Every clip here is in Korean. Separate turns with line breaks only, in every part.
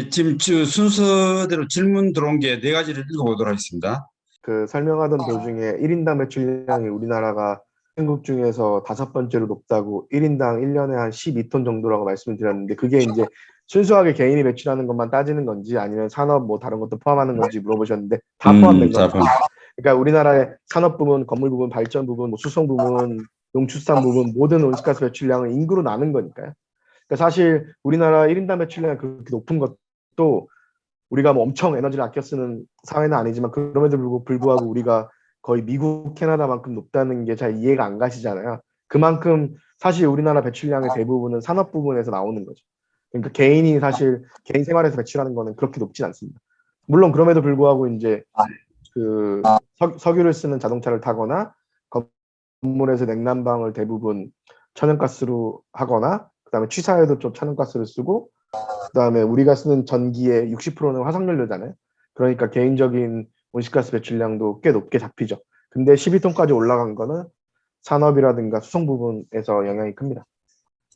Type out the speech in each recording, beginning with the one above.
지금 순서대로 질문 들어온 게 네 가지를 읽어보도록 하겠습니다.
그 설명하던 도중에 1인당 매출량이 우리나라가 한국 중에서 다섯 번째로 높다고 1인당 1년에 한 12톤 정도라고 말씀을 드렸는데 그게 이제 순수하게 개인이 매출하는 것만 따지는 건지 아니면 산업 뭐 다른 것도 포함하는 건지 물어보셨는데 다 포함된
자,
겁니다. 그러니까 우리나라의 산업 부분, 건물 부분, 발전 부분, 뭐 수송 부분, 농축산 부분 모든 온실가스 배출량을 인구로 나눈 거니까요. 그러니까 사실 우리나라 1인당 매출량이 그렇게 높은 것도 우리가 뭐 엄청 에너지를 아껴 쓰는 사회는 아니지만 그럼에도 불구하고 우리가 거의 미국, 캐나다만큼 높다는 게 잘 이해가 안 가시잖아요. 그만큼 사실 우리나라 배출량의 대부분은 산업 부분에서 나오는 거죠. 그러니까 개인이 사실 개인 생활에서 배출하는 거는 그렇게 높진 않습니다. 물론 그럼에도 불구하고 이제 그 석유를 쓰는 자동차를 타거나 건물에서 냉난방을 대부분 천연가스로 하거나 그다음에 취사에도 좀 천연가스를 쓰고 그다음에 우리가 쓰는 전기의 60%는 화석연료잖아요. 그러니까 개인적인 온실가스 배출량도 꽤 높게 잡히죠. 근데 12톤까지 올라간 거는 산업이라든가 수송 부분에서 영향이 큽니다.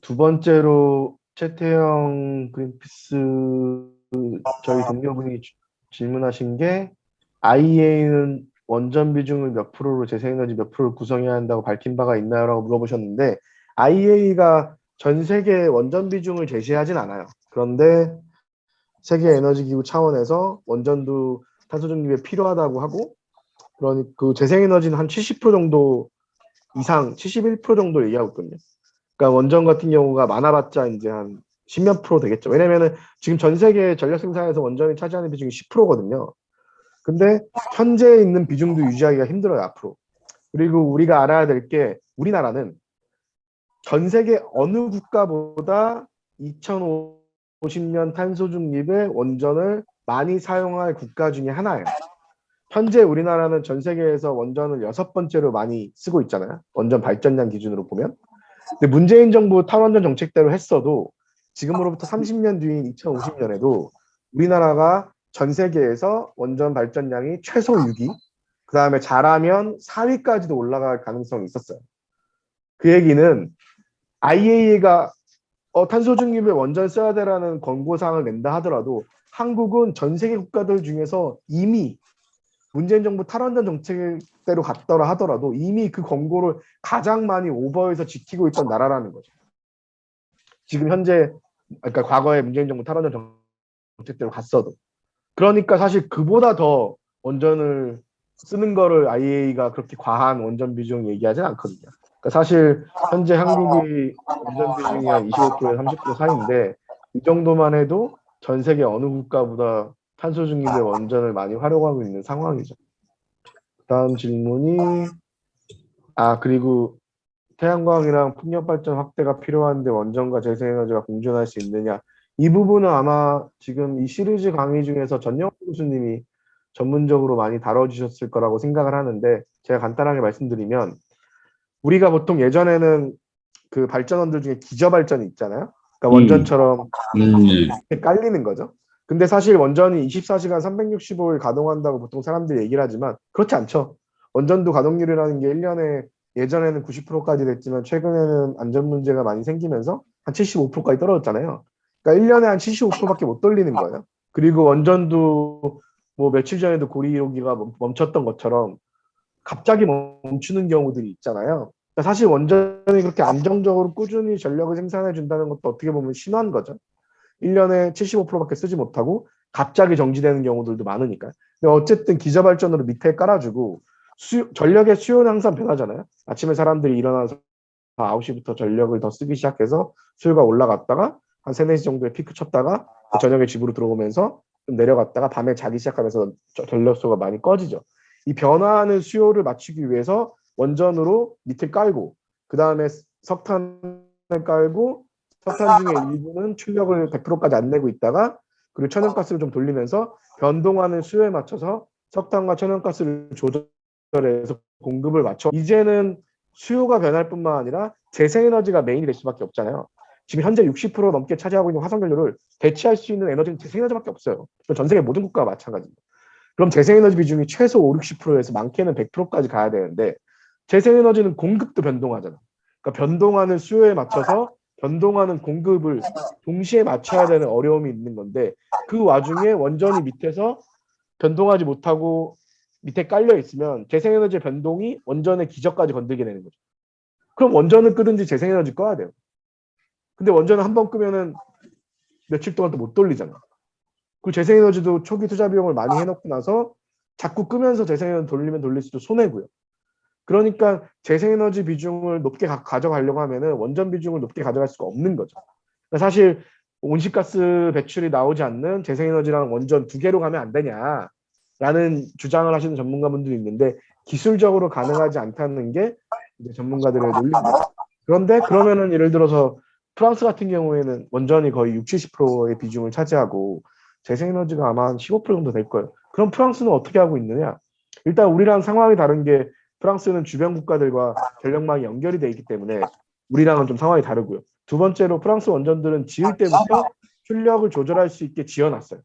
두 번째로 최태영 그린피스 저희 동료분이 질문하신 게 IEA는 원전 비중을 몇 프로로 재생에너지 몇 프로를 구성해야 한다고 밝힌 바가 있나요? 라고 물어보셨는데 IEA가 전 세계 원전 비중을 제시하진 않아요. 그런데 세계에너지기구 차원에서 원전도 탄소 중립에 필요하다고 하고 그러니 그 재생에너지는 한 70% 정도 이상 71% 정도 얘기하고 있거든요. 그러니까 원전 같은 경우가 많아봤자 이제 한 10몇 프로 되겠죠. 왜냐면은 지금 전 세계 전력 생산에서 원전이 차지하는 비중이 10%거든요. 근데 현재 있는 비중도 유지하기가 힘들어요, 앞으로. 그리고 우리가 알아야 될 게 우리나라는 전 세계 어느 국가보다 2050년 탄소 중립의 원전을 많이 사용할 국가 중에 하나예요. 현재 우리나라는 전 세계에서 원전을 6번째로 많이 쓰고 있잖아요. 원전 발전량 기준으로 보면. 근데 문재인 정부 탈원전 정책대로 했어도 지금으로부터 30년 뒤인 2050년에도 우리나라가 전 세계에서 원전 발전량이 최소 6위, 그 다음에 잘하면 4위까지도 올라갈 가능성이 있었어요. 그 얘기는 IAEA가 탄소 중립에 원전 써야 되라는 권고사항을 낸다 하더라도 한국은 전 세계 국가들 중에서 이미 문재인 정부 탈원전 정책대로 갔더라 하더라도 이미 그 권고를 가장 많이 오버해서 지키고 있던 나라라는 거죠. 지금 현재 그러니까 과거에 문재인 정부 탈원전 정책대로 갔어도 그러니까 사실 그보다 더 원전을 쓰는 거를 IEA가 그렇게 과한 원전 비중 얘기하진 않거든요. 그러니까 사실 현재 한국이 원전 비중이 한 25%에서 30% 사이인데 이 정도만 해도 전 세계 어느 국가보다 탄소 중립의 원전을 많이 활용하고 있는 상황이죠. 다음 질문이 그리고 태양광이랑 풍력발전 확대가 필요한데 원전과 재생에너지가 공존할 수 있느냐. 이 부분은 아마 지금 이 시리즈 강의 중에서 전영 교수님이 전문적으로 많이 다뤄주셨을 거라고 생각을 하는데 제가 간단하게 말씀드리면 우리가 보통 예전에는 그 발전원들 중에 기저발전이 있잖아요. 그러니까 원전처럼 깔리는 거죠. 근데 사실 원전이 24시간 365일 가동한다고 보통 사람들이 얘기를 하지만 그렇지 않죠. 원전도 가동률이라는 게 1년에 예전에는 90%까지 됐지만 최근에는 안전 문제가 많이 생기면서 한 75%까지 떨어졌잖아요. 그러니까 1년에 한 75%밖에 못 돌리는 거예요. 그리고 원전도 뭐 며칠 전에도 고리 1호기가 멈췄던 것처럼 갑자기 멈추는 경우들이 있잖아요. 그러니까 사실 원전이 그렇게 안정적으로 꾸준히 전력을 생산해 준다는 것도 어떻게 보면 심한 거죠. 1년에 75%밖에 쓰지 못하고 갑자기 정지되는 경우들도 많으니까. 근데 어쨌든 기저발전으로 밑에 깔아주고 전력의 수요는 항상 변하잖아요. 아침에 사람들이 일어나서 9시부터 전력을 더 쓰기 시작해서 수요가 올라갔다가 한 3, 4시 정도에 피크 쳤다가 저녁에 집으로 들어오면서 좀 내려갔다가 밤에 자기 시작하면서 전력소가 많이 꺼지죠. 이 변화하는 수요를 맞추기 위해서 원전으로 밑을 깔고 그 다음에 석탄을 깔고 석탄 중에 일부는 출력을 100%까지 안 내고 있다가 그리고 천연가스를 좀 돌리면서 변동하는 수요에 맞춰서 석탄과 천연가스를 조절해서 공급을 맞춰 이제는 수요가 변할 뿐만 아니라 재생에너지가 메인이 될 수밖에 없잖아요. 지금 현재 60% 넘게 차지하고 있는 화석연료를 대체할 수 있는 에너지는 재생에너지밖에 없어요. 전 세계 모든 국가가 마찬가지입니다. 그럼 재생에너지 비중이 최소 5, 60%에서 많게는 100%까지 가야 되는데 재생에너지는 공급도 변동하잖아. 그러니까 변동하는 수요에 맞춰서 변동하는 공급을 동시에 맞춰야 되는 어려움이 있는 건데 그 와중에 원전이 밑에서 변동하지 못하고 밑에 깔려 있으면 재생에너지 변동이 원전의 기저까지 건들게 되는 거죠. 그럼 원전을 끄든지 재생에너지 꺼야 돼요. 근데 원전을 한 번 끄면은 며칠 동안 또 못 돌리잖아. 그 재생에너지도 초기 투자 비용을 많이 해놓고 나서 자꾸 끄면서 재생에너지 돌리면 돌릴수록 손해고요. 그러니까 재생에너지 비중을 높게 가져가려고 하면은 원전 비중을 높게 가져갈 수가 없는 거죠. 그러니까 사실 온실가스 배출이 나오지 않는 재생에너지랑 원전 두 개로 가면 안 되냐라는 주장을 하시는 전문가분들이 있는데 기술적으로 가능하지 않다는 게 이제 전문가들의 논리입니다. 그런데 그러면은 예를 들어서 프랑스 같은 경우에는 원전이 거의 60, 70%의 비중을 차지하고 재생에너지가 아마 한 15% 정도 될 거예요. 그럼 프랑스는 어떻게 하고 있느냐? 일단 우리랑 상황이 다른 게 프랑스는 주변 국가들과 전력망이 연결이 돼 있기 때문에 우리랑은 좀 상황이 다르고요. 두 번째로 프랑스 원전들은 지을 때부터 출력을 조절할 수 있게 지어놨어요.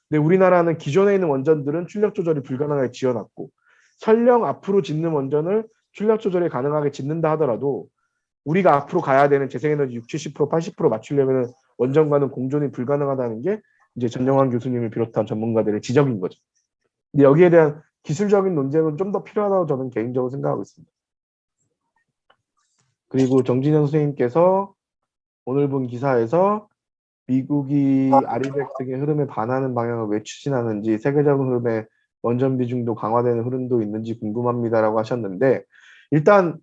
근데 우리나라는 기존에 있는 원전들은 출력 조절이 불가능하게 지어놨고 설령 앞으로 짓는 원전을 출력 조절이 가능하게 짓는다 하더라도 우리가 앞으로 가야 되는 재생에너지 60, 70%, 80% 맞추려면 원전과는 공존이 불가능하다는 게 이제 전영환 교수님을 비롯한 전문가들의 지적인 거죠. 근데 여기에 대한 기술적인 논쟁은 좀 더 필요하다고 저는 개인적으로 생각하고 있습니다. 그리고 정진영 선생님께서 오늘 본 기사에서 미국이 아리백 등의 흐름에 반하는 방향을 왜 추진하는지 세계적인 흐름에 원전 비중도 강화되는 흐름도 있는지 궁금합니다라고 하셨는데 일단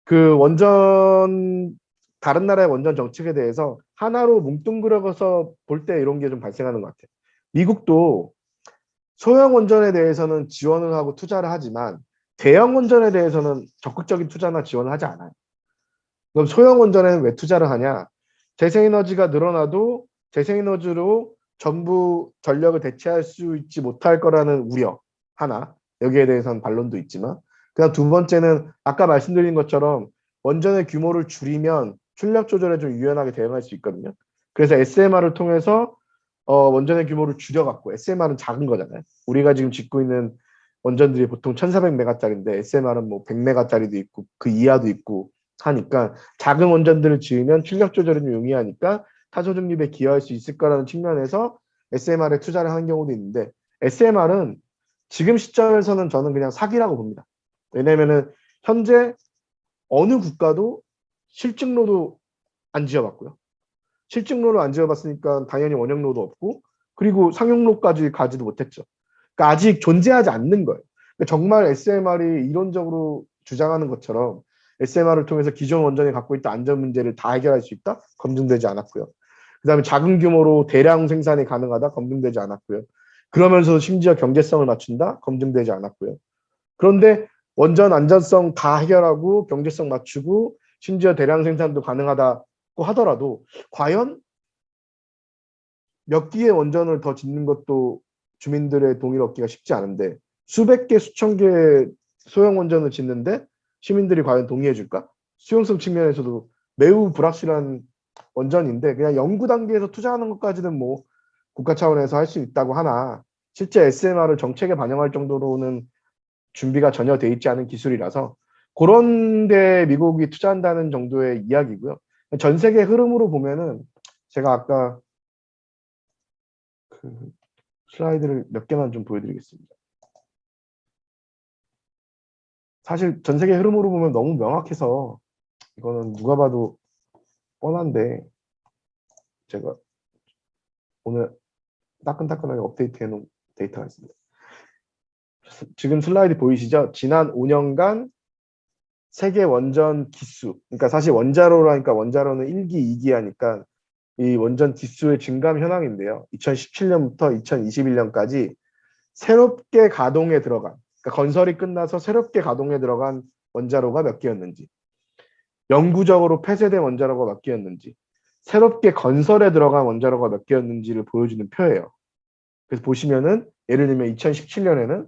그 원전 다른 나라의 원전 정책에 대해서 하나로 뭉뚱그려서 볼 때 이런 게 좀 발생하는 것 같아요. 미국도 소형 원전에 대해서는 지원을 하고 투자를 하지만 대형 원전에 대해서는 적극적인 투자나 지원을 하지 않아요. 그럼 소형 원전에는 왜 투자를 하냐? 재생에너지가 늘어나도 재생에너지로 전부 전력을 대체할 수 있지 못할 거라는 우려 하나. 여기에 대해서는 반론도 있지만 그다음 두 번째는 아까 말씀드린 것처럼 원전의 규모를 줄이면 출력 조절에 좀 유연하게 대응할 수 있거든요. 그래서 SMR을 통해서 원전의 규모를 줄여갖고 SMR은 작은 거잖아요. 우리가 지금 짓고 있는 원전들이 보통 1400메가짜리인데 SMR은 뭐 100메가짜리도 있고 그 이하도 있고 하니까 작은 원전들을 지으면 출력 조절이 좀 용이하니까 탄소 중립에 기여할 수 있을 거라는 측면에서 SMR에 투자를 하는 경우도 있는데 SMR은 지금 시점에서는 저는 그냥 사기라고 봅니다. 왜냐면은 현재 어느 국가도 실증로도 안 지어봤고요. 실증로를 안 지어봤으니까 당연히 원형로도 없고 그리고 상용로까지 가지도 못했죠. 그러니까 아직 존재하지 않는 거예요. 그러니까 정말 SMR이 이론적으로 주장하는 것처럼 SMR을 통해서 기존 원전이 갖고 있던 안전 문제를 다 해결할 수 있다? 검증되지 않았고요. 그 다음에 작은 규모로 대량 생산이 가능하다? 검증되지 않았고요. 그러면서 심지어 경제성을 맞춘다? 검증되지 않았고요. 그런데 원전 안전성 다 해결하고 경제성 맞추고 심지어 대량 생산도 가능하다고 하더라도 과연 몇 기의 원전을 더 짓는 것도 주민들의 동의를 얻기가 쉽지 않은데 수백 개, 수천 개의 소형 원전을 짓는데 시민들이 과연 동의해 줄까? 수용성 측면에서도 매우 불확실한 원전인데 그냥 연구 단계에서 투자하는 것까지는 뭐 국가 차원에서 할 수 있다고 하나 실제 SMR을 정책에 반영할 정도로는 준비가 전혀 돼 있지 않은 기술이라서 그런 데 미국이 투자한다는 정도의 이야기고요. 전 세계 흐름으로 보면은 제가 아까 그 슬라이드를 몇 개만 좀 보여드리겠습니다. 사실 전 세계 흐름으로 보면 너무 명확해서 이거는 누가 봐도 뻔한데 제가 오늘 따끈따끈하게 업데이트 해놓은 데이터가 있습니다. 지금 슬라이드 보이시죠? 지난 5년간 세계 원전 기수, 그러니까 사실 원자로라니까 원자로는 1기, 2기 하니까 이 원전 기수의 증감 현황인데요. 2017년부터 2021년까지 새롭게 가동에 들어간, 그러니까 건설이 끝나서 새롭게 가동에 들어간 원자로가 몇 개였는지, 영구적으로 폐쇄된 원자로가 몇 개였는지, 새롭게 건설에 들어간 원자로가 몇 개였는지를 보여주는 표예요. 그래서 보시면은 예를 들면 2017년에는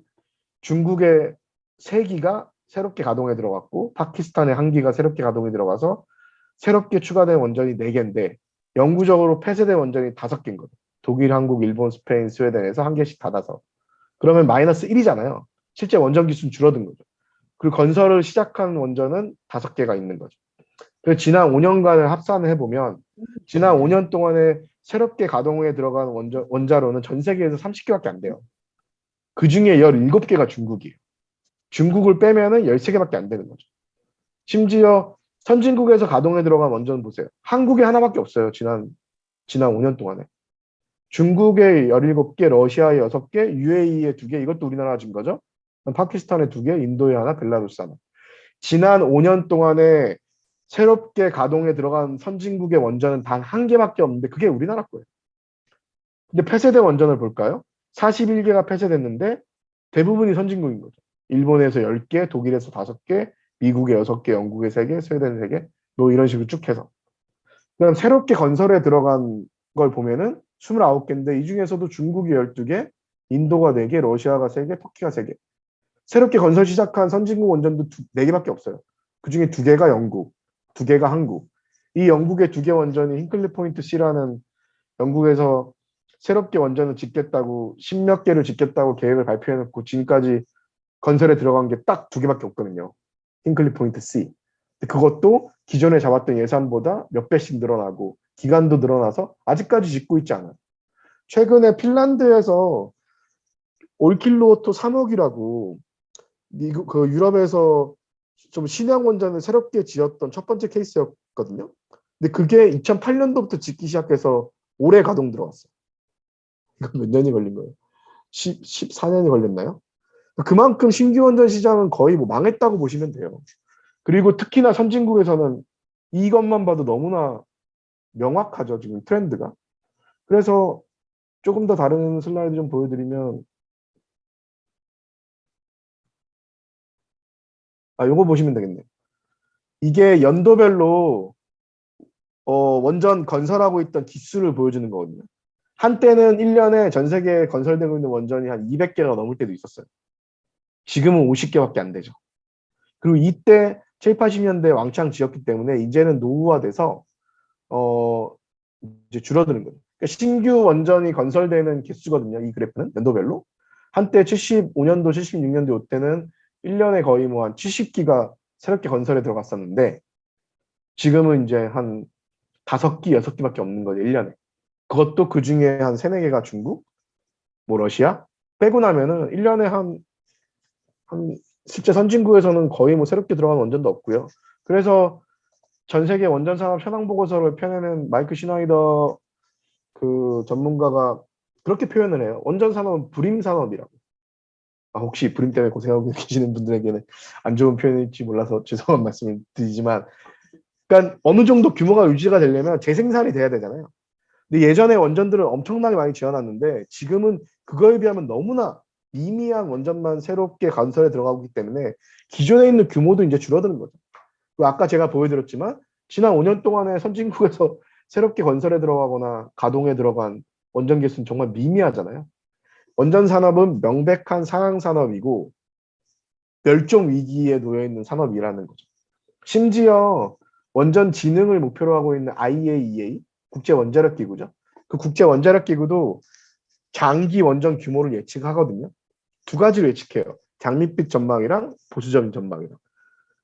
중국의 3기가 새롭게 가동에 들어갔고 파키스탄의 1기가 새롭게 가동에 들어가서 새롭게 추가된 원전이 4개인데 영구적으로 폐쇄된 원전이 5개인 거죠. 독일, 한국, 일본, 스페인, 스웨덴에서 1개씩 닫아서. 그러면 마이너스 1이잖아요. 실제 원전 기수는 줄어든 거죠. 그리고 건설을 시작한 원전은 5개가 있는 거죠. 그래서 지난 5년간을 합산을 해보면 지난 5년 동안에 새롭게 가동에 들어간 원자로는 전 세계에서 30개밖에 안 돼요. 그 중에 17개가 중국이에요. 중국을 빼면은 13개밖에 안 되는 거죠. 심지어 선진국에서 가동에 들어간 원전 보세요. 한국에 하나밖에 없어요. 지난 5년 동안에. 중국에 17개, 러시아에 6개, UAE에 2개, 이것도 우리나라가 준 거죠. 파키스탄에 2개, 인도에 하나, 벨라루스 하나. 지난 5년 동안에 새롭게 가동에 들어간 선진국의 원전은 단 1개밖에 없는데 그게 우리나라 거예요. 근데 폐쇄된 원전을 볼까요? 41개가 폐쇄됐는데 대부분이 선진국인 거죠. 일본에서 10개, 독일에서 5개, 미국에 6개, 영국에 3개, 스웨덴에 3개, 뭐 이런 식으로 쭉 해서. 그럼 새롭게 건설에 들어간 걸 보면은 29개인데 이 중에서도 중국이 12개, 인도가 4개, 러시아가 3개, 터키가 3개. 새롭게 건설 시작한 선진국 원전도 4개밖에 없어요. 그 중에 2개가 영국, 2개가 한국. 이 영국의 2개 원전이 힌클리 포인트 C라는 영국에서 새롭게 원전을 짓겠다고 10몇 개를 짓겠다고 계획을 발표해놓고 지금까지 건설에 들어간 게 딱 2개밖에 없거든요. 힌클리 포인트 C. 그것도 기존에 잡았던 예산보다 몇 배씩 늘어나고 기간도 늘어나서 아직까지 짓고 있지 않아요. 최근에 핀란드에서 올킬로워터 3억이라고 미국 그 유럽에서 좀 신형 원전을 새롭게 지었던 첫 번째 케이스였거든요. 근데 그게 2008년도부터 짓기 시작해서 올해 가동 들어왔어요. 이거 몇 년이 걸린 거예요? 14년이 걸렸나요? 그만큼 신규 원전 시장은 거의 뭐 망했다고 보시면 돼요. 그리고 특히나 선진국에서는 이것만 봐도 너무나 명확하죠, 지금 트렌드가. 그래서 조금 더 다른 슬라이드 좀 보여드리면, 요거 보시면 되겠네요. 이게 연도별로 원전 건설하고 있던 기수를 보여주는 거거든요. 한때는 1년에 전 세계에 건설되고 있는 원전이 한 200개가 넘을 때도 있었어요. 지금은 50개밖에 안 되죠. 그리고 이때 7, 80년대 왕창 지었기 때문에 이제는 노후화돼서 어, 이제 줄어드는 거예요. 그러니까 신규 원전이 건설되는 개수거든요. 이 그래프는 연도별로. 한때 75년도, 76년도 이때는 1년에 거의 뭐 한 70기가 새롭게 건설에 들어갔었는데 지금은 이제 한 5기, 6기밖에 없는 거죠. 1년에. 그것도 그 중에 한 3, 4개가 중국, 뭐 러시아 빼고 나면은 1년에 한 실제 선진국에서는 거의 뭐 새롭게 들어간 원전도 없고요. 그래서 전 세계 원전 산업 현황 보고서를 펴내는 마이크 시나이더 그 전문가가 그렇게 표현을 해요. 원전 산업은 불임 산업이라고. 혹시 불임 때문에 고생하고 계시는 분들에게는 안 좋은 표현일지 몰라서 죄송한 말씀을 드리지만, 그러니까 어느 정도 규모가 유지가 되려면 재생산이 돼야 되잖아요. 근데 예전에 원전들은 엄청나게 많이 지어놨는데 지금은 그거에 비하면 너무나 미미한 원전만 새롭게 건설에 들어가고 있기 때문에 기존에 있는 규모도 이제 줄어드는 거죠. 그리고 아까 제가 보여드렸지만 지난 5년 동안에 선진국에서 새롭게 건설에 들어가거나 가동에 들어간 원전 개수는 정말 미미하잖아요. 원전 산업은 명백한 상향 산업이고 멸종 위기에 놓여 있는 산업이라는 거죠. 심지어 원전 진흥을 목표로 하고 있는 IAEA 국제 원자력 기구죠. 그 국제 원자력 기구도 장기 원전 규모를 예측하거든요. 2가지로 예측해요. 장밋빛 전망이랑 보수적인 전망이랑.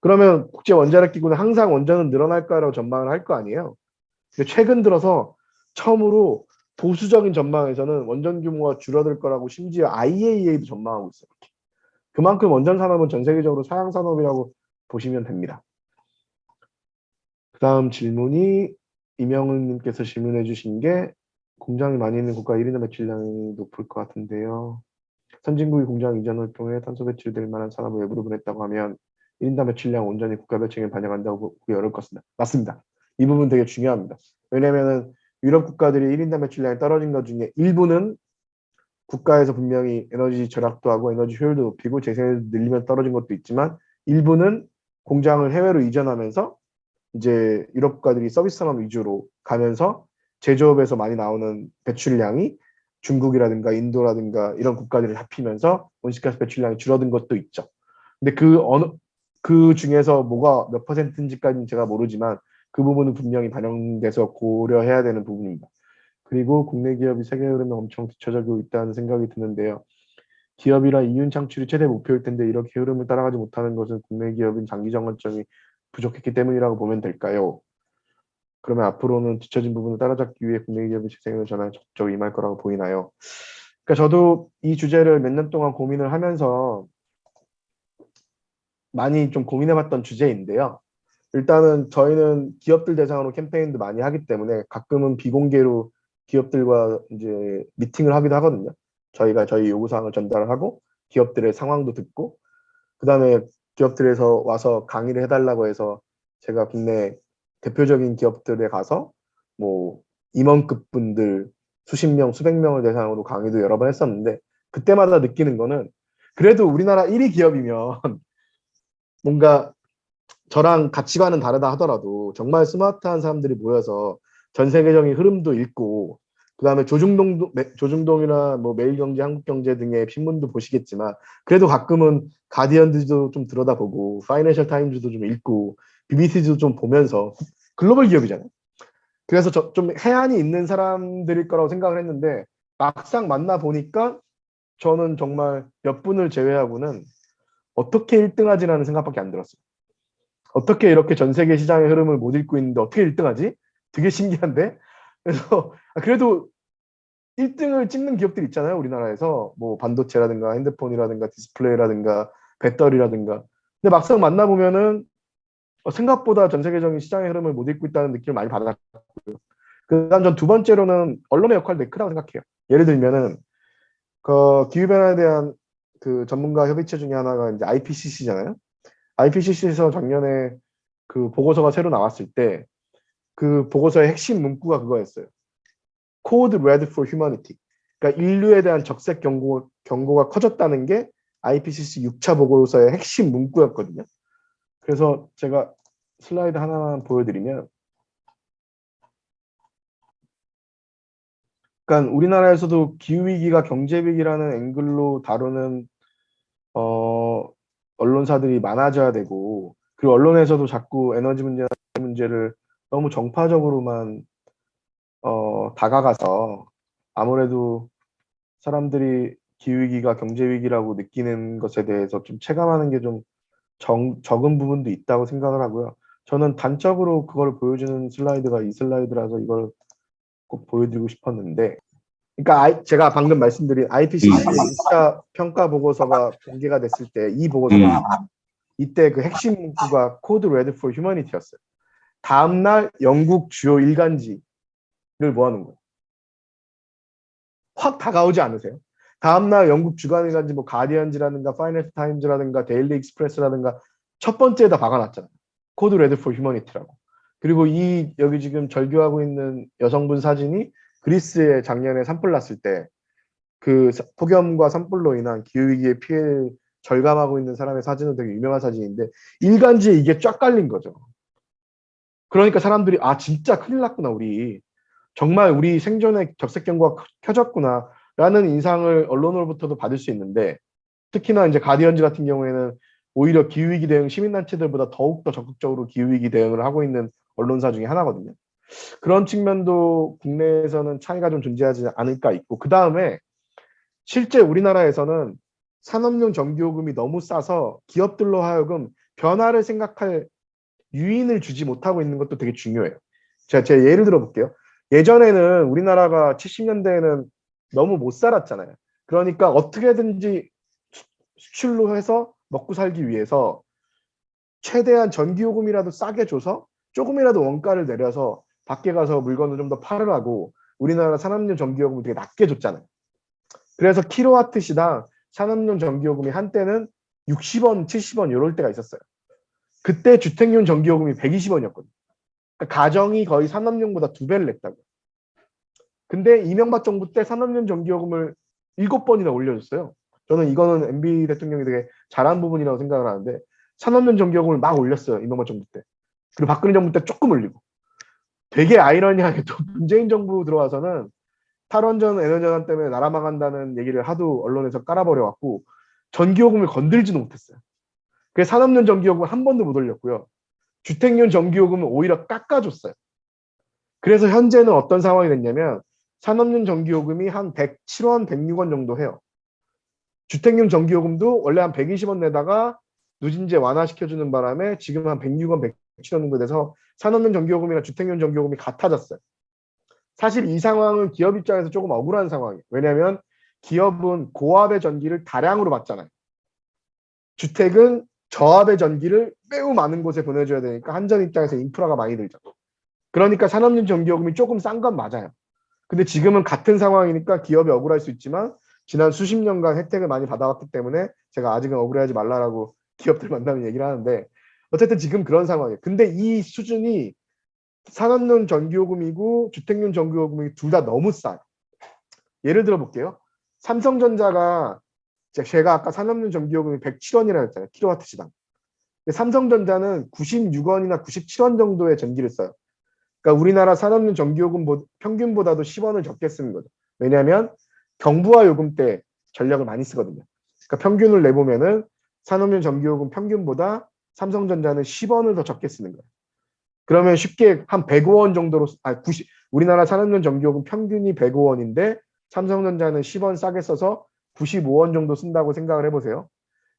그러면 국제 원자력 기구는 항상 원전은 늘어날 거라고 전망을 할 거 아니에요. 최근 들어서 처음으로 보수적인 전망에서는 원전 규모가 줄어들 거라고 심지어 IAEA도 전망하고 있어요. 그만큼 원전 산업은 전 세계적으로 사양 산업이라고 보시면 됩니다. 그 다음 질문이 이명은님께서 질문해 주신 게 공장이 많이 있는 국가 1인당 매출량이 높을 것 같은데요. 선진국이 공장 이전을 통해 탄소 배출될 만한 산업을 외부로 보냈다고 하면 1인당 매출량 온전히 국가 배출에 반영한다고 보기 어려울 것 같습니다. 맞습니다. 이 부분 되게 중요합니다. 왜냐면은 유럽 국가들이 1인당 매출량이 떨어진 것 중에 일부는 국가에서 분명히 에너지 절약도 하고 에너지 효율도 높이고 재생을 늘리면 떨어진 것도 있지만 일부는 공장을 해외로 이전하면서 이제 유럽 국가들이 서비스 산업 위주로 가면서 제조업에서 많이 나오는 배출량이 중국이라든가 인도라든가 이런 국가들을 합히면서 온실가스 배출량이 줄어든 것도 있죠. 근데 그 중에서 뭐가 몇 퍼센트인지까지는 제가 모르지만 그 부분은 분명히 반영돼서 고려해야 되는 부분입니다. 그리고 국내 기업이 세계 흐름에 엄청 뒤처지고 있다는 생각이 드는데요. 기업이란 이윤 창출이 최대 목표일 텐데 이렇게 흐름을 따라가지 못하는 것은 국내 기업인 장기 정관점이 부족했기 때문이라고 보면 될까요? 그러면 앞으로는 뒤처진 부분을 따라잡기 위해 국내 기업의 재생을 전환에 적극적으로 임할 거라고 보이나요? 그러니까 저도 이 주제를 몇 년 동안 고민을 하면서 많이 좀 고민해봤던 주제인데요. 일단은 저희는 기업들 대상으로 캠페인도 많이 하기 때문에 가끔은 비공개로 기업들과 이제 미팅을 하기도 하거든요. 저희가 저희 요구사항을 전달하고 기업들의 상황도 듣고 그다음에 기업들에서 와서 강의를 해달라고 해서 제가 국내 대표적인 기업들에 가서 뭐 임원급 분들 수십 명, 수백 명을 대상으로 강의도 여러 번 했었는데 그때마다 느끼는 거는 그래도 우리나라 1위 기업이면 뭔가 저랑 가치관은 다르다 하더라도 정말 스마트한 사람들이 모여서 전 세계적인 흐름도 읽고 그다음에 조중동이나 뭐 매일경제, 한국경제 등의 신문도 보시겠지만 그래도 가끔은 가디언즈도 좀 들여다보고 파이낸셜 타임즈도 좀 읽고 BBC도 좀 보면서 글로벌 기업이잖아요. 그래서 좀 해안이 있는 사람들일 거라고 생각을 했는데 막상 만나 보니까 저는 정말 몇 분을 제외하고는 어떻게 1등하지라는 생각밖에 안 들었어요. 어떻게 이렇게 전 세계 시장의 흐름을 못 읽고 있는데 어떻게 1등하지? 되게 신기한데? 그래서 그래도 1등을 찍는 기업들 있잖아요. 우리나라에서 뭐 반도체라든가 핸드폰이라든가 디스플레이라든가 배터리라든가. 근데 막상 만나보면은 생각보다 전 세계적인 시장의 흐름을 못 읽고 있다는 느낌을 많이 받았고요. 그다음 전 두 번째로는 언론의 역할도 되게 크다고 생각해요. 예를 들면은 그 기후변화에 대한 그 전문가 협의체 중에 하나가 이제 IPCC잖아요. IPCC에서 작년에 그 보고서가 새로 나왔을 때 그 보고서의 핵심 문구가 그거였어요. Code Red for Humanity. 그러니까 인류에 대한 적색 경고가 커졌다는 게 IPCC 6차 보고서의 핵심 문구였거든요. 그래서 제가 슬라이드 하나만 보여드리면 그러니까 우리나라에서도 기후위기가 경제위기라는 앵글로 다루는 어, 언론사들이 많아져야 되고 그리고 언론에서도 자꾸 에너지 문제를 너무 정파적으로만 다가가서 아무래도 사람들이 기후위기가 경제위기라고 느끼는 것에 대해서 좀 체감하는 게 좀 적은 부분도 있다고 생각을 하고요. 저는 단적으로 그걸 보여주는 슬라이드가 이 슬라이드라서 이걸 꼭 보여드리고 싶었는데 그러니까 제가 방금 말씀드린 IPCC의 6차 평가 보고서가 공개가 됐을 때 이 보고서가 이때 그 핵심 문구가 Code Red for Humanity였어요. 다음날 영국 주요 일간지를 모아놓은 거예요. 확 다가오지 않으세요? 다음날 영국 주간 일간지 뭐 가디언즈라든가 파이낸셜 타임즈라든가 데일리 익스프레스라든가 첫 번째에다 박아놨잖아요. 코드 레드 포 휴머니티라고. 그리고 이 여기 지금 절규하고 있는 여성분 사진이 그리스에 작년에 산불 났을 때 그 폭염과 산불로 인한 기후위기의 피해를 절감하고 있는 사람의 사진은 되게 유명한 사진인데 일간지에 이게 쫙 깔린 거죠. 그러니까 사람들이 아 진짜 큰일 났구나 우리. 정말 우리 생존의 적색 경고가 켜졌구나 라는 인상을 언론으로부터도 받을 수 있는데 특히나 이제 가디언즈 같은 경우에는 오히려 기후위기 대응 시민단체들보다 더욱더 적극적으로 기후위기 대응을 하고 있는 언론사 중에 하나거든요. 그런 측면도 국내에서는 차이가 좀 존재하지 않을까 있고 그 다음에 실제 우리나라에서는 산업용 전기요금이 너무 싸서 기업들로 하여금 변화를 생각할 유인을 주지 못하고 있는 것도 되게 중요해요. 제가 예를 들어 볼게요. 예전에는 우리나라가 70년대에는 너무 못 살았잖아요. 그러니까 어떻게든지 수출로 해서 먹고 살기 위해서 최대한 전기요금이라도 싸게 줘서 조금이라도 원가를 내려서 밖에 가서 물건을 좀 더 팔으라고 우리나라 산업용 전기요금을 되게 낮게 줬잖아요. 그래서 킬로와트 시당 산업용 전기요금이 한때는 60원, 70원 이럴 때가 있었어요. 그때 주택용 전기요금이 120원이었거든요. 그러니까 가정이 거의 산업용보다 2배를 냈다고. 근데 이명박 정부 때 산업용 전기요금을 7번이나 올려줬어요. 저는 이거는 MB 대통령이 되게 잘한 부분이라고 생각을 하는데 산업용 전기요금을 막 올렸어요. 이명박 정부 때. 그리고 박근혜 정부 때 조금 올리고. 되게 아이러니하게 또 문재인 정부 들어와서는 탈원전 에너지전 때문에 나라 망한다는 얘기를 하도 언론에서 깔아버려갖고 전기요금을 건들지도 못했어요. 그래서 산업용 전기요금을 한 번도 못 올렸고요. 주택용 전기요금은 오히려 깎아줬어요. 그래서 현재는 어떤 상황이 됐냐면 산업용 전기요금이 한 107원, 106원 정도 해요. 주택용 전기요금도 원래 한 120원 내다가 누진제 완화시켜주는 바람에 지금 한 106원, 치료는구에 대해서 산업용 전기요금이나 주택용 전기요금이 같아졌어요. 사실 이 상황은 기업 입장에서 조금 억울한 상황이에요. 왜냐하면 기업은 고압의 전기를 다량으로 받잖아요. 주택은 저압의 전기를 매우 많은 곳에 보내줘야 되니까 한전 입장에서 인프라가 많이 들죠. 그러니까 산업용 전기요금이 조금 싼 건 맞아요. 근데 지금은 같은 상황이니까 기업이 억울할 수 있지만 지난 수십 년간 혜택을 많이 받아왔기 때문에 제가 아직은 억울해하지 말라라고 기업들 만나면 얘기를 하는데 어쨌든 지금 그런 상황이에요. 근데 이 수준이 산업용 전기요금이고 주택용 전기요금이 둘 다 너무 싸요. 예를 들어 볼게요. 삼성전자가 제가 아까 산업용 전기요금이 107원이라고 했잖아요. 킬로와트 시당. 근데 삼성전자는 96원이나 97원 정도의 전기를 써요. 그러니까 우리나라 산업용 전기요금 평균보다도 10원을 적게 쓰는 거죠. 왜냐하면 경부화 요금 때 전력을 많이 쓰거든요. 그러니까 평균을 내보면은 산업용 전기요금 평균보다 삼성전자는 10원을 더 적게 쓰는 거예요. 그러면 쉽게 한 105원 정도로, 우리나라 산업용 전기요금 평균이 105원인데 삼성전자는 10원 싸게 써서 95원 정도 쓴다고 생각을 해보세요.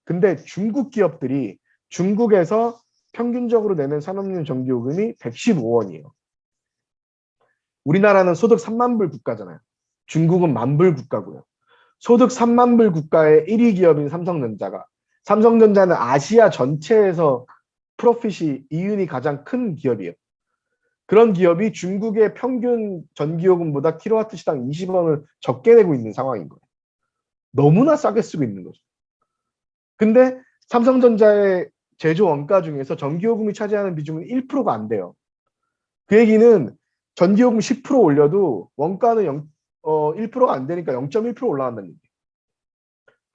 근데 중국 기업들이 중국에서 평균적으로 내는 산업용 전기요금이 115원이에요. 우리나라는 소득 3만 불 국가잖아요. 중국은 만불 국가고요. 소득 3만 불 국가의 1위 기업인 삼성전자는 아시아 전체에서 프로핏이 이윤이 가장 큰 기업이에요. 그런 기업이 중국의 평균 전기요금보다 킬로와트 시당 20원을 적게 내고 있는 상황인 거예요. 너무나 싸게 쓰고 있는 거죠. 근데 삼성전자의 제조 원가 중에서 전기요금이 차지하는 비중은 1%가 안 돼요. 그 얘기는 전기요금 10% 올려도 원가는 1%가 안 되니까 0.1% 올라간다는 얘기예요.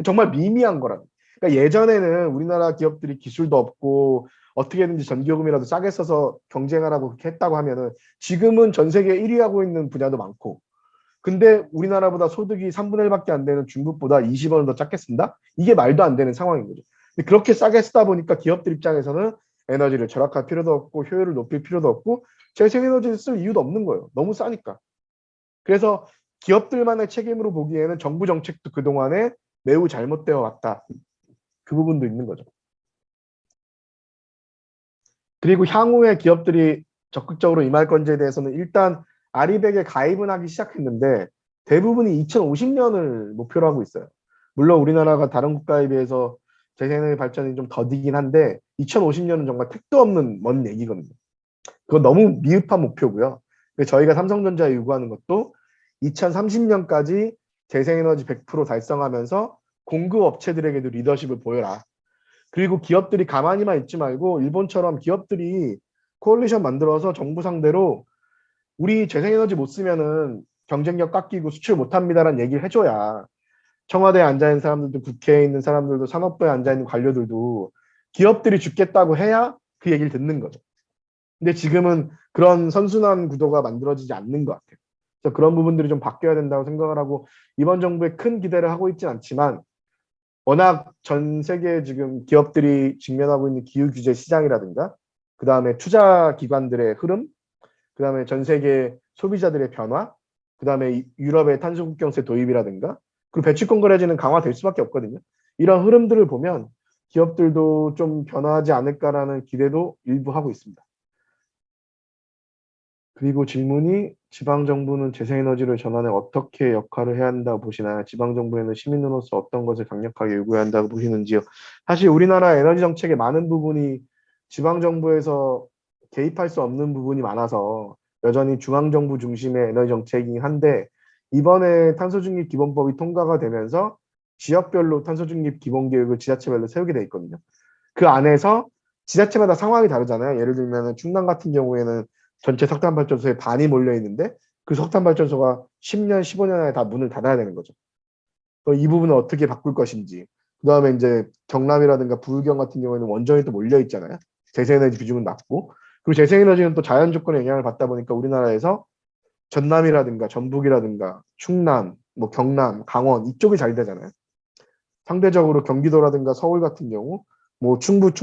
정말 미미한 거라. 그러니까 예전에는 우리나라 기업들이 기술도 없고 어떻게든지 전기요금이라도 싸게 써서 경쟁하라고 그렇게 했다고 하면은 지금은 전 세계 1위 하고 있는 분야도 많고 근데 우리나라보다 소득이 3분의 1밖에 안 되는 중국보다 20원을 더 작게 쓴다? 이게 말도 안 되는 상황인 거죠. 근데 그렇게 싸게 쓰다 보니까 기업들 입장에서는 에너지를 절약할 필요도 없고 효율을 높일 필요도 없고 재생에너지를 쓸 이유도 없는 거예요. 너무 싸니까. 그래서 기업들만의 책임으로 보기에는 정부 정책도 그동안에 매우 잘못되어 왔다. 그 부분도 있는 거죠. 그리고 향후에 기업들이 적극적으로 임할 건지에 대해서는 일단 아리백에 가입은 하기 시작했는데 대부분이 2050년을 목표로 하고 있어요. 물론 우리나라가 다른 국가에 비해서 재생에너지 발전이 좀 더디긴 한데 2050년은 정말 택도 없는 먼 얘기거든요. 그건 너무 미흡한 목표고요. 저희가 삼성전자에 요구하는 것도 2030년까지 재생에너지 100% 달성하면서 공급 업체들에게도 리더십을 보여라. 그리고 기업들이 가만히만 있지 말고 일본처럼 기업들이 코얼리션 만들어서 정부 상대로 우리 재생에너지 못 쓰면은 경쟁력 깎이고 수출 못합니다라는 얘기를 해줘야 청와대에 앉아있는 사람들도 국회에 있는 사람들도 산업부에 앉아있는 관료들도 기업들이 죽겠다고 해야 그 얘기를 듣는 거죠. 근데 지금은 그런 선순환 구도가 만들어지지 않는 것 같아요. 그래서 그런 부분들이 좀 바뀌어야 된다고 생각을 하고 이번 정부에 큰 기대를 하고 있진 않지만 워낙 전 세계 지금 기업들이 직면하고 있는 기후 규제 시장이라든가 그 다음에 투자 기관들의 흐름 그 다음에 전 세계 소비자들의 변화 그 다음에 유럽의 탄소국경세 도입이라든가 그리고 배출권 거래제는 강화될 수밖에 없거든요. 이런 흐름들을 보면 기업들도 좀 변화하지 않을까라는 기대도 일부 하고 있습니다. 그리고 질문이 지방정부는 재생에너지를 전환에 어떻게 역할을 해야 한다고 보시나요? 지방정부에는 시민으로서 어떤 것을 강력하게 요구해야 한다고 보시는지요? 사실 우리나라 에너지 정책의 많은 부분이 지방정부에서 개입할 수 없는 부분이 많아서 여전히 중앙정부 중심의 에너지 정책이긴 한데 이번에 탄소중립 기본법이 통과가 되면서 지역별로 탄소중립 기본계획을 지자체별로 세우게 돼 있거든요. 그 안에서 지자체마다 상황이 다르잖아요. 예를 들면 충남 같은 경우에는 전체 석탄발전소에 반이 몰려 있는데 그 석탄발전소가 10년, 15년 안에 다 문을 닫아야 되는 거죠. 이 부분을 어떻게 바꿀 것인지. 그 다음에 이제 경남이라든가 부울경 같은 경우에는 원전이 또 몰려 있잖아요. 재생에너지 비중은 낮고. 그리고 재생에너지는 또 자연 조건의 영향을 받다 보니까 우리나라에서 전남이라든가 전북이라든가 충남, 뭐 경남, 강원 이쪽이 잘 되잖아요. 상대적으로 경기도라든가 서울 같은 경우, 뭐 충북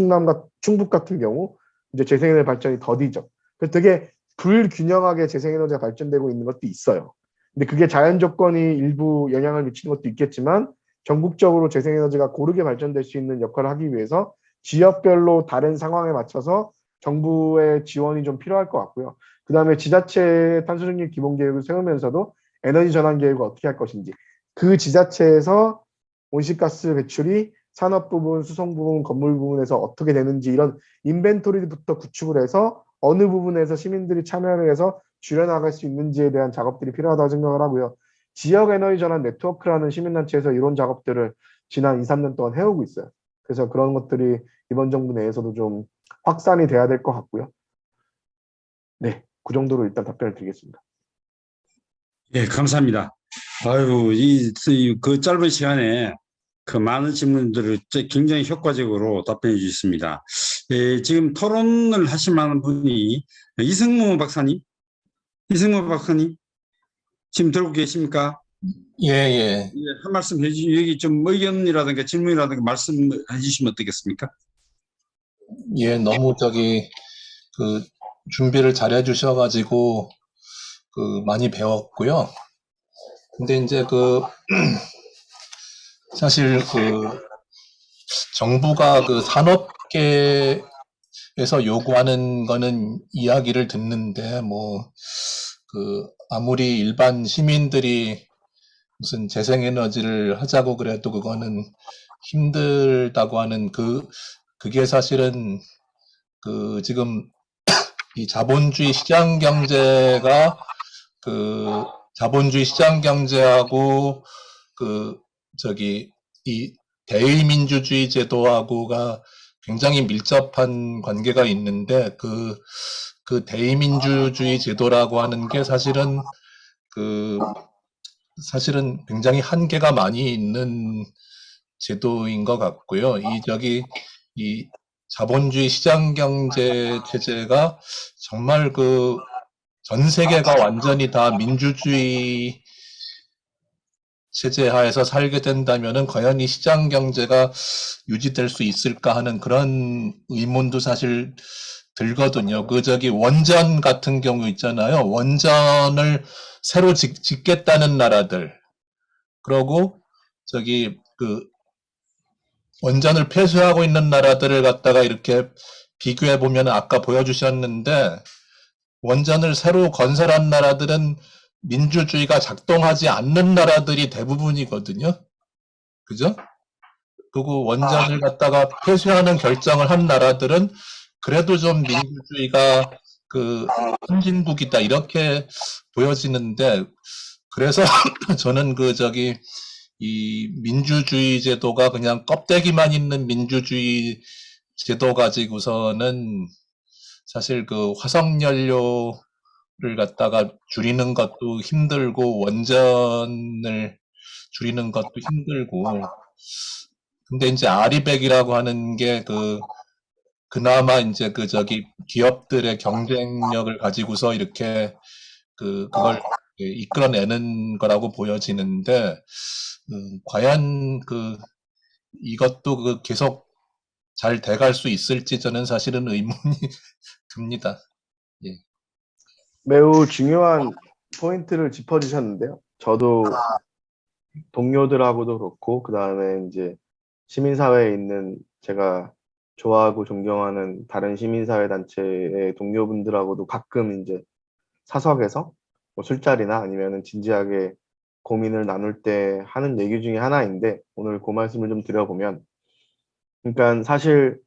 같은 경우 이제 재생에너지 발전이 더디죠. 그래서 되게 불균형하게 재생에너지가 발전되고 있는 것도 있어요. 근데 그게 자연 조건이 일부 영향을 미치는 것도 있겠지만 전국적으로 재생에너지가 고르게 발전될 수 있는 역할을 하기 위해서 지역별로 다른 상황에 맞춰서 정부의 지원이 좀 필요할 것 같고요. 그 다음에 지자체 탄소 중립 기본 계획을 세우면서도 에너지 전환 계획을 어떻게 할 것인지, 그 지자체에서 온실가스 배출이 산업 부분, 수송 부분, 건물 부분에서 어떻게 되는지 이런 인벤토리부터 구축을 해서 어느 부분에서 시민들이 참여를 해서 줄여나갈 수 있는지에 대한 작업들이 필요하다고 생각을 하고요. 지역 에너지 전환 네트워크라는 시민단체에서 이런 작업들을 지난 2, 3년 동안 해오고 있어요. 그래서 그런 것들이 이번 정부 내에서도 좀 확산이 돼야 될 것 같고요. 네, 그 정도로 일단 답변을 드리겠습니다.
예, 감사합니다. 아유, 그 짧은 시간에 그 많은 질문들을 굉장히 효과적으로 답변해 주셨습니다. 예, 지금 토론을 하실 만한 분이 이승무 박사님, 지금 들고 계십니까?
예, 예.
예, 한 말씀 해주시면, 여기 좀 의견이라든가 질문이라든가 말씀해 주시면 어떻겠습니까?
예, 너무 그, 준비를 잘해 주셔가지고, 많이 배웠고요. 근데 이제 사실 정부가 산업계에서 요구하는 거는 이야기를 듣는데, 아무리 일반 시민들이 무슨 재생에너지를 하자고 그래도 그거는 힘들다고 하는 그게 사실은 지금 이 자본주의 시장 경제하고 이 대의민주주의 제도하고가 굉장히 밀접한 관계가 있는데 그 대의민주주의 제도라고 하는 게 사실은 굉장히 한계가 많이 있는 제도인 것 같고요. 이 자본주의 시장 경제 체제가 정말 전 세계가 완전히 다 민주주의 체제 하에서 살게 된다면은 과연 이 시장 경제가 유지될 수 있을까 하는 그런 의문도 사실 들거든요. 원전 같은 경우 있잖아요. 원전을 새로 짓겠다는 나라들. 그러고 원전을 폐쇄하고 있는 나라들을 갖다가 이렇게 비교해 보면 아까 보여주셨는데 원전을 새로 건설한 나라들은 민주주의가 작동하지 않는 나라들이 대부분이거든요. 그죠? 그리고 원전을 갖다가 폐쇄하는 결정을 한 나라들은 그래도 좀 민주주의가 선진국이다 이렇게 보여지는데 그래서 저는 이 민주주의 제도가 그냥 껍데기만 있는 민주주의 제도 가지고서는 사실 화석연료를 갖다가 줄이는 것도 힘들고 원전을 줄이는 것도 힘들고 근데 이제 아리백이라고 하는 게 그나마 이제 기업들의 경쟁력을 가지고서 이렇게 그걸 이끌어내는 거라고 보여지는데 과연 이것도 계속 잘 돼갈 수 있을지 저는 사실은 의문이 듭니다. 예.
매우 중요한 포인트를 짚어주셨는데요. 저도 동료들하고도 그렇고, 그 다음에 이제 시민사회에 있는 제가 좋아하고 존경하는 다른 시민사회 단체의 동료분들하고도 가끔 이제 사석에서 뭐 술자리나 아니면은 진지하게 고민을 나눌 때 하는 얘기 중에 하나인데, 오늘 그 말씀을 좀 드려보면, 그러니까 사실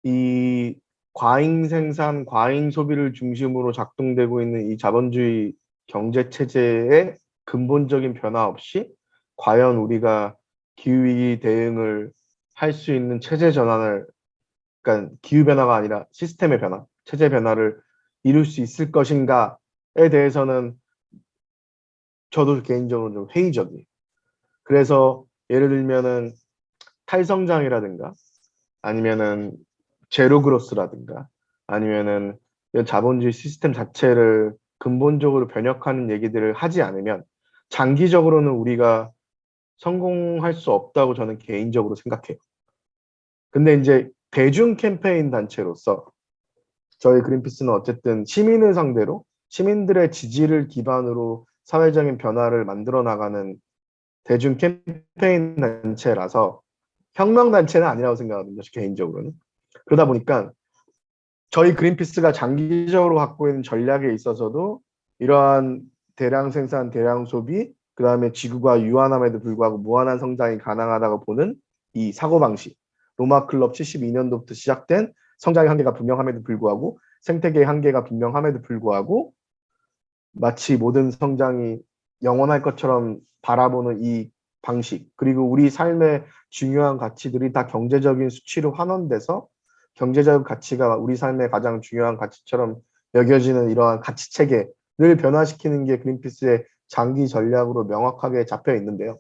이 과잉 생산, 과잉 소비를 중심으로 작동되고 있는 이 자본주의 경제 체제의 근본적인 변화 없이 과연 우리가 기후위기 대응을 할 수 있는 체제 전환을, 그러니까 기후변화가 아니라 시스템의 변화, 체제 변화를 이룰 수 있을 것인가에 대해서는 저도 개인적으로 좀 회의적이에요. 그래서 예를 들면은 탈성장이라든가 아니면은 제로 그로스라든가 아니면은 자본주의 시스템 자체를 근본적으로 변혁하는 얘기들을 하지 않으면 장기적으로는 우리가 성공할 수 없다고 저는 개인적으로 생각해요. 근데 이제 대중 캠페인 단체로서 저희 그린피스는 어쨌든 시민을 상대로 시민들의 지지를 기반으로 사회적인 변화를 만들어 나가는 대중 캠페인 단체라서 혁명 단체는 아니라고 생각하거든요, 개인적으로는. 그러다 보니까 저희 그린피스가 장기적으로 갖고 있는 전략에 있어서도 이러한 대량 생산, 대량 소비, 그 다음에 지구가 유한함에도 불구하고 무한한 성장이 가능하다고 보는 이 사고방식. 로마 클럽 72년도부터 시작된 성장의 한계가 분명함에도 불구하고 생태계의 한계가 분명함에도 불구하고 마치 모든 성장이 영원할 것처럼 바라보는 이 방식, 그리고 우리 삶의 중요한 가치들이 다 경제적인 수치로 환원돼서 경제적 가치가 우리 삶의 가장 중요한 가치처럼 여겨지는 이러한 가치 체계를 변화시키는 게 그린피스의 장기 전략으로 명확하게 잡혀 있는데요.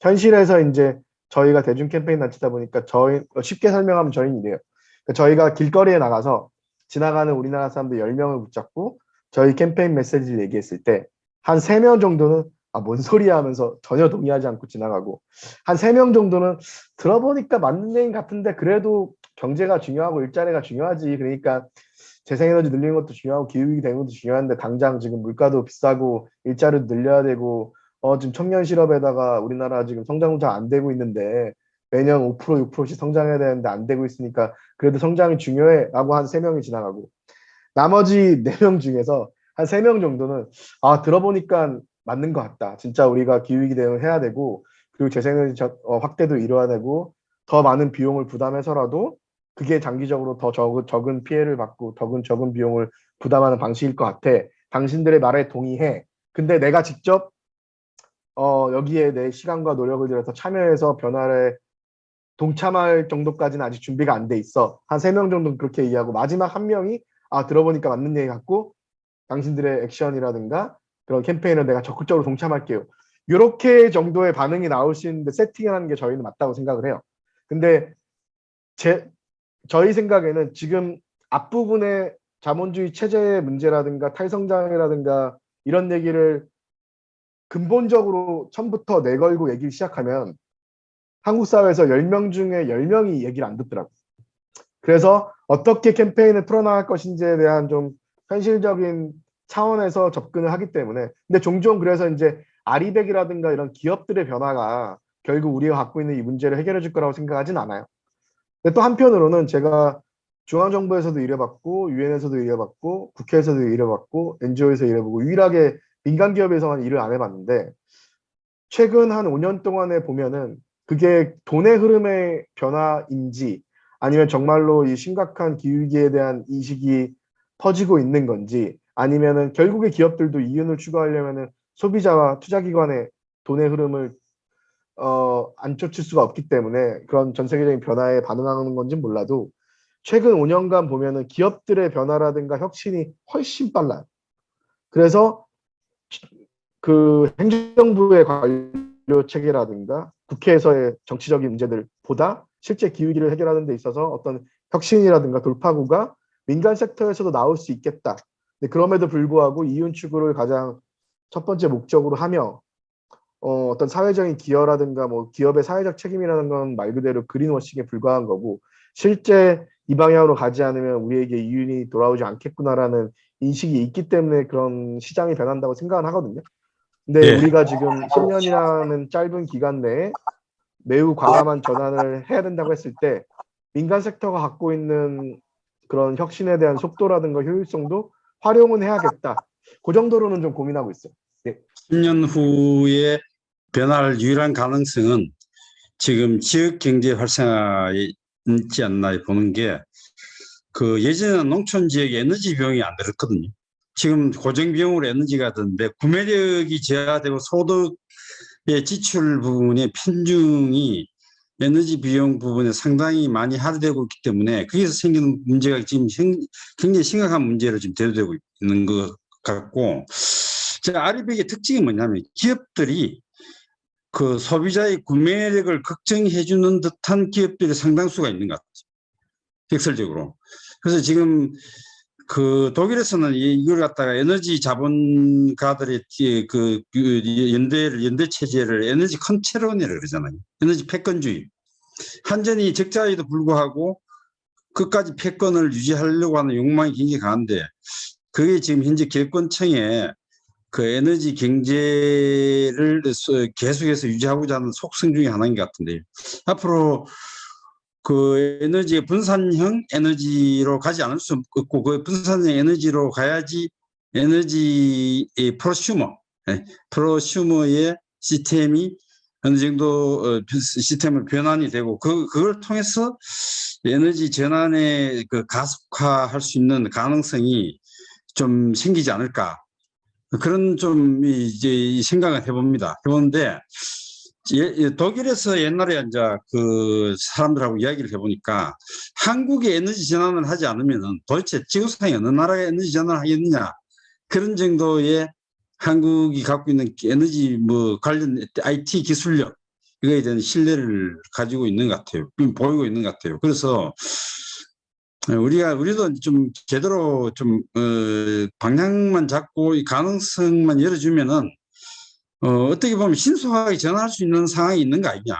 현실에서 이제 저희가 대중 캠페인 단체다 보니까 저희 쉽게 설명하면 저희는 이래요. 그러니까 저희가 길거리에 나가서 지나가는 우리나라 사람들 10명을 붙잡고 저희 캠페인 메시지를 얘기했을 때 한 3명 정도는 뭔 소리야 하면서 전혀 동의하지 않고 지나가고, 한 3명 정도는 들어보니까 맞는 얘기 같은데 그래도 경제가 중요하고 일자리가 중요하지, 그러니까 재생에너지 늘리는 것도 중요하고 기후위기 되는 것도 중요한데 당장 지금 물가도 비싸고 일자리도 늘려야 되고 지금 청년 실업에다가 우리나라 지금 성장 잘 안 되고 있는데 매년 5% 6%씩 성장해야 되는데 안 되고 있으니까 그래도 성장이 중요해 라고 한 3명이 지나가고, 나머지 4명 중에서 한 3명 정도는 들어보니까 맞는 것 같다, 진짜 우리가 기후위기 대응을 해야 되고 그리고 재생에너지 확대도 이뤄야 되고 더 많은 비용을 부담해서라도 그게 장기적으로 더 적은 피해를 받고 적은 비용을 부담하는 방식일 것 같아, 당신들의 말에 동의해, 근데 내가 직접 여기에 내 시간과 노력을 들여서 참여해서 변화에 동참할 정도까지는 아직 준비가 안 돼 있어. 한 3명 정도는 그렇게 얘기하고 마지막 한 명이 들어보니까 맞는 얘기 같고 당신들의 액션이라든가 그런 캠페인을 내가 적극적으로 동참할게요. 이렇게 정도의 반응이 나올 수 있는데 세팅을 하는 게 저희는 맞다고 생각을 해요. 근데 저희 생각에는 지금 앞부분에 자본주의 체제의 문제라든가 탈성장이라든가 이런 얘기를 근본적으로 처음부터 내걸고 얘기를 시작하면 한국 사회에서 10명 중에 10명이 얘기를 안 듣더라고요. 그래서 어떻게 캠페인을 풀어나갈 것인지에 대한 좀 현실적인 차원에서 접근을 하기 때문에, 근데 종종 그래서 이제 아리백이라든가 이런 기업들의 변화가 결국 우리가 갖고 있는 이 문제를 해결해 줄 거라고 생각하진 않아요. 근데 또 한편으로는 제가 중앙정부에서도 일해봤고 유엔에서도 일해봤고 국회에서도 일해봤고 NGO에서 일해보고 유일하게 민간기업에서만 일을 안 해봤는데 최근 한 5년 동안에 보면은 그게 돈의 흐름의 변화인지 아니면 정말로 이 심각한 기후위기에 대한 인식이 퍼지고 있는 건지 아니면은 결국에 기업들도 이윤을 추구하려면은 소비자와 투자기관의 돈의 흐름을 안 쫓을 수가 없기 때문에 그런 전 세계적인 변화에 반응하는 건지 몰라도 최근 5년간 보면은 기업들의 변화라든가 혁신이 훨씬 빨라요. 그래서 그 행정부의 관료 체계라든가 국회에서의 정치적인 문제들보다 실제 기후위기를 해결하는 데 있어서 어떤 혁신이라든가 돌파구가 민간 섹터에서도 나올 수 있겠다. 근데 그럼에도 불구하고 이윤 추구를 가장 첫 번째 목적으로 하며 어떤 사회적인 기여라든가 뭐 기업의 사회적 책임이라는 건 말 그대로 그린워싱에 불과한 거고 실제 이 방향으로 가지 않으면 우리에게 이윤이 돌아오지 않겠구나라는 인식이 있기 때문에 그런 시장이 변한다고 생각은 하거든요. 근데
예,
우리가 지금 10년이라는 짧은 기간 내에 매우 과감한 전환을 해야 된다고 했을 때 민간 섹터가 갖고 있는 그런 혁신에 대한 속도라든가 효율성도 활용은 해야겠다. 그 정도로는 좀 고민하고 있어요. 네.
10년 후에 변화할 유일한 가능성은 지금 지역 경제 활성화에 있지 않나 보는 게 그 예전에는 농촌 지역에 에너지 비용이 안 들었거든요. 지금 고정 비용으로 에너지가 드는데 구매력이 저하되고 소득의 지출 부분의 편중이 에너지 비용 부분에 상당히 많이 할애되고 있기 때문에 거기서 생기는 문제가 지금 굉장히 심각한 문제로 지금 대두되고 있는 것 같고, 제가 아리백의 특징이 뭐냐면 기업들이 그 소비자의 구매력을 걱정해주는 듯한 기업들이 상당수가 있는 것 같아요. 획설적으로. 그래서 지금 그 독일에서는 이걸 갖다가 에너지 자본가들의 연대 체제를 에너지 컨체론이라고 그러잖아요. 에너지 패권주의. 한전이 적자에도 불구하고 끝까지 패권을 유지하려고 하는 욕망이 굉장히 강한데 그게 지금 현재 기업권청에 그 에너지 경제를 계속해서 유지하고자 하는 속성 중에 하나인 것 같은데요. 앞으로 그 에너지의 분산형 에너지로 가지 않을 수 없고 그 분산형 에너지로 가야지 에너지 프로슈머의 시스템이 어느 정도 시스템을 변환이 되고 그걸 통해서 에너지 전환의 그 가속화할 수 있는 가능성이 좀 생기지 않을까 그런 좀 이제 생각을 해봅니다. 해보는데 독일에서 옛날에 이제 그 사람들하고 이야기를 해보니까 한국의 에너지 전환을 하지 않으면은 도대체 지구상에 어느 나라가 에너지 전환을 하겠느냐 그런 정도의 한국이 갖고 있는 에너지 뭐 관련 IT 기술력 이거에 대한 신뢰를 가지고 있는 것 같아요. 보이고 있는 것 같아요. 그래서 우리도 좀 제대로 좀 방향만 잡고 이 가능성만 열어주면은 어떻게 보면 신속하게 전환할 수 있는 상황이 있는 거 아니냐.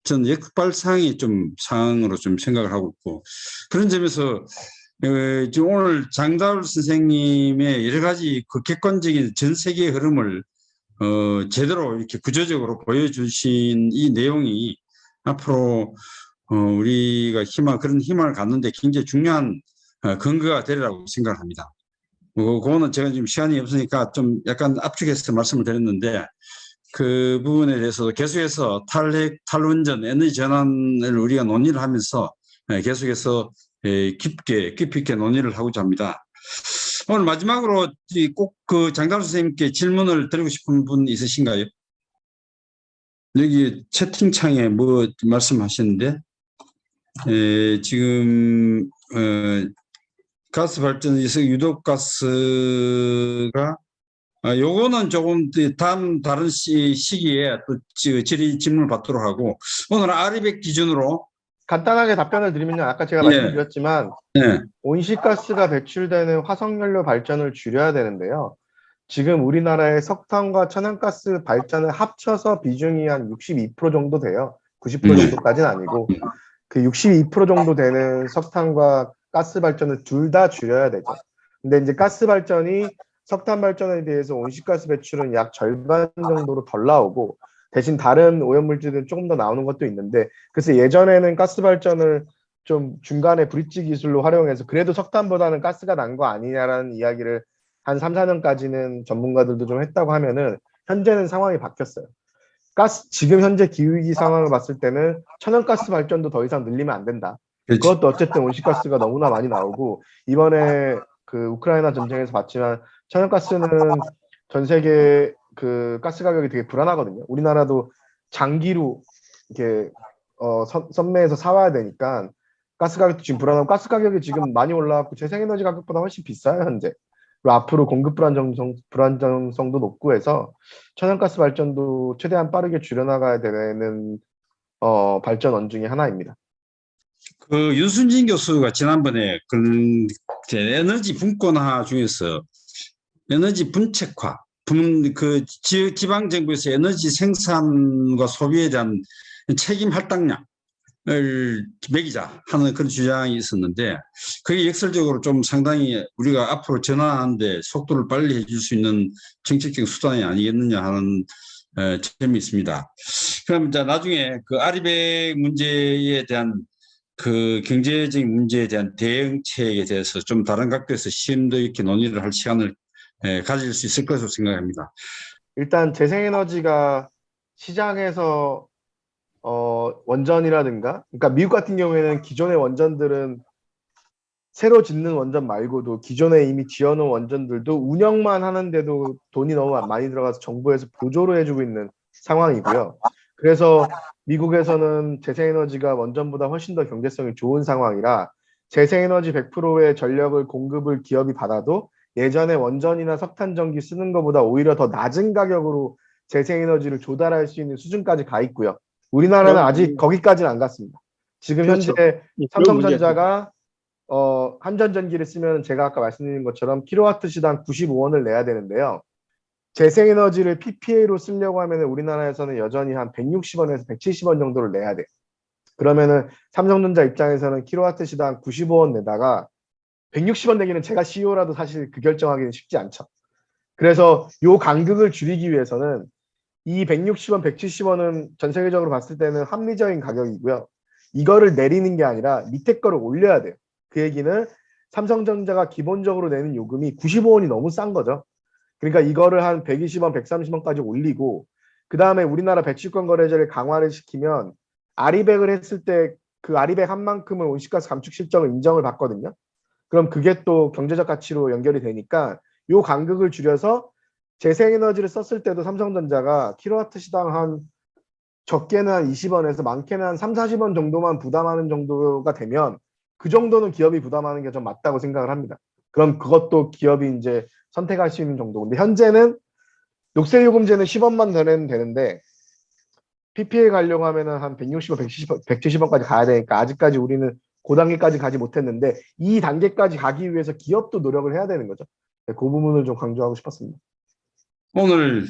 저는 역발상의 좀 상황으로 좀 생각을 하고 있고 그런 점에서 지금 오늘 장다울 선생님의 여러 가지 그 객관적인 전 세계의 흐름을 제대로 이렇게 구조적으로 보여주신 이 내용이 앞으로 우리가 그런 희망을 갖는데 굉장히 중요한 근거가 되리라고 생각을 합니다. 그거는 제가 지금 시간이 없으니까 좀 약간 압축해서 말씀을 드렸는데 그 부분에 대해서 계속해서 탈핵, 탈원전, 에너지 전환을 우리가 논의를 하면서 계속해서 깊이 있게 논의를 하고자 합니다. 오늘 마지막으로 꼭 그 장담 선생님께 질문을 드리고 싶은 분 있으신가요? 여기 채팅창에 뭐 말씀하셨는데 지금 가스 발전에서 유독가스가 요거는 조금 다른 시기에 또 질문을 받도록 하고 오늘 아리백 기준으로
간단하게 답변을 드리면요. 아까 제가
예.
말씀드렸지만
예.
온실가스가 배출되는 화석연료 발전을 줄여야 되는데요. 지금 우리나라의 석탄과 천연가스 발전을 합쳐서 비중이 한 62% 정도 돼요. 90% 정도까지는 아니고 그 62% 정도 되는 석탄과 가스 발전을 둘 다 줄여야 되죠. 근데 이제 가스 발전이 석탄 발전에 비해서 온실가스 배출은 약 절반 정도로 덜 나오고 대신 다른 오염물질은 조금 더 나오는 것도 있는데 그래서 예전에는 가스 발전을 좀 중간에 브릿지 기술로 활용해서 그래도 석탄보다는 가스가 난 거 아니냐라는 이야기를 한 3, 4년까지는 전문가들도 좀 했다고 하면은 현재는 상황이 바뀌었어요. 지금 현재 기후위기 상황을 봤을 때는 천연가스 발전도 더 이상 늘리면 안 된다.
그렇지.
그것도 어쨌든 온실가스가 너무나 많이 나오고 이번에 그 우크라이나 전쟁에서 봤지만 천연가스는 전 세계 그 가스 가격이 되게 불안하거든요. 우리나라도 장기로 이렇게 선매에서 사와야 되니까 가스 가격도 지금 불안하고 가스 가격이 지금 많이 올라왔고 재생에너지 가격보다 훨씬 비싸요 현재. 그리고 앞으로 공급 불안정성도 높고 해서 천연가스 발전도 최대한 빠르게 줄여나가야 되는 발전원 중에 하나입니다.
그 윤순진 교수가 지난번에 그 에너지 분권화 중에서 에너지 분책화, 그 지방 정부에서 에너지 생산과 소비에 대한 책임 할당량을 매기자 하는 그런 주장이 있었는데 그게 역설적으로 좀 상당히 우리가 앞으로 전환하는데 속도를 빨리 해줄 수 있는 정책적 수단이 아니겠느냐 하는 점이 있습니다. 그럼 이제 나중에 그 아리백 문제에 대한 그 경제적인 문제에 대한 대응책에 대해서 좀 다른 각도에서 심도 있게 논의를 할 시간을 가질 수 있을 것으로 생각합니다.
일단 재생에너지가 시장에서 원전이라든가 그러니까 미국 같은 경우에는 기존의 원전들은 새로 짓는 원전 말고도 기존에 이미 지어놓은 원전들도 운영만 하는데도 돈이 너무 많이 들어가서 정부에서 보조를 해주고 있는 상황이고요. 그래서 미국에서는 재생에너지가 원전보다 훨씬 더 경제성이 좋은 상황이라 재생에너지 100%의 전력을 공급을 기업이 받아도 예전에 원전이나 석탄전기 쓰는 것보다 오히려 더 낮은 가격으로 재생에너지를 조달할 수 있는 수준까지 가 있고요. 우리나라는 아직 거기까지는 안 갔습니다. 지금
그렇죠.
현재 삼성전자가 한전전기를 쓰면 제가 아까 말씀드린 것처럼 킬로와트 시당 95원을 내야 되는데요. 재생에너지를 PPA로 쓰려고 하면 우리나라에서는 여전히 한 160원에서 170원 정도를 내야 돼. 그러면은 삼성전자 입장에서는 킬로와트 시당 95원 내다가 160원 내기는 제가 CEO라도 사실 그 결정하기는 쉽지 않죠. 그래서 요 간극을 줄이기 위해서는 이 160원, 170원은 전 세계적으로 봤을 때는 합리적인 가격이고요. 이거를 내리는 게 아니라 밑에 거를 올려야 돼요. 그 얘기는 삼성전자가 기본적으로 내는 요금이 95원이 너무 싼 거죠. 그러니까 이거를 한 120원, 130원까지 올리고 그 다음에 우리나라 배치권 거래제를 강화를 시키면 아리백을 했을 때 그 아리백 한 만큼을 온실가스 감축 실적을 인정을 받거든요. 그럼 그게 또 경제적 가치로 연결이 되니까 요 간극을 줄여서 재생에너지를 썼을 때도 삼성전자가 킬로와트 시당 한 적게는 한 20원에서 많게는 한 3, 40원 정도만 부담하는 정도가 되면 그 정도는 기업이 부담하는 게 좀 맞다고 생각을 합니다. 그럼 그것도 기업이 이제 선택할 수 있는 정도. 근데 현재는 녹색요금제는 10원만 내면 되는데 PPA 가려고 하면은 한 160원, 170원까지 가야 되니까 아직까지 우리는 그 단계까지 가지 못했는데 이 단계까지 가기 위해서 기업도 노력을 해야 되는 거죠. 그 부분을 좀 강조하고 싶었습니다.
오늘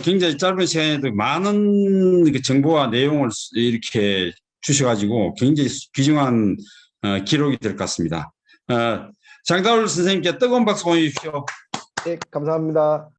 굉장히 짧은 시간에도 많은 그 정보와 내용을 이렇게 주셔가지고 굉장히 귀중한 기록이 될 것 같습니다. 장다울 선생님께 뜨거운 박수 보내주십시오.
네, 감사합니다.